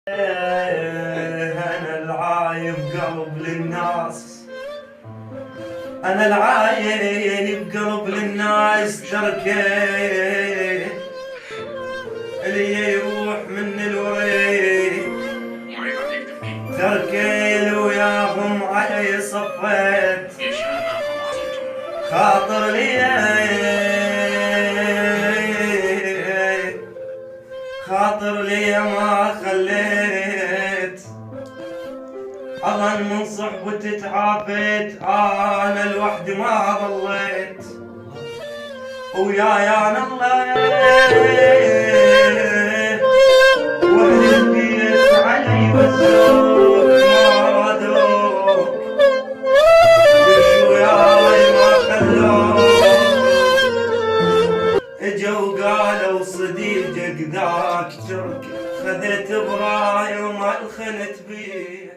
أنا العايب قلب للناس، أنا العايب قلب للناس، تركي اللي يروح من الوريد، تركي وياهم علي صفيت، خاطر لي خاطر لي ما خليت، أظن من صحبتي تعافيت، أنا لوحدي ما ظليت، وياي أنا الله وأهل البيت علي بزوك ما رادوك، وياي ما خلوك، اجوا قالوا صديقك ذاك تركي، خذيت براي وما الخنت بيه.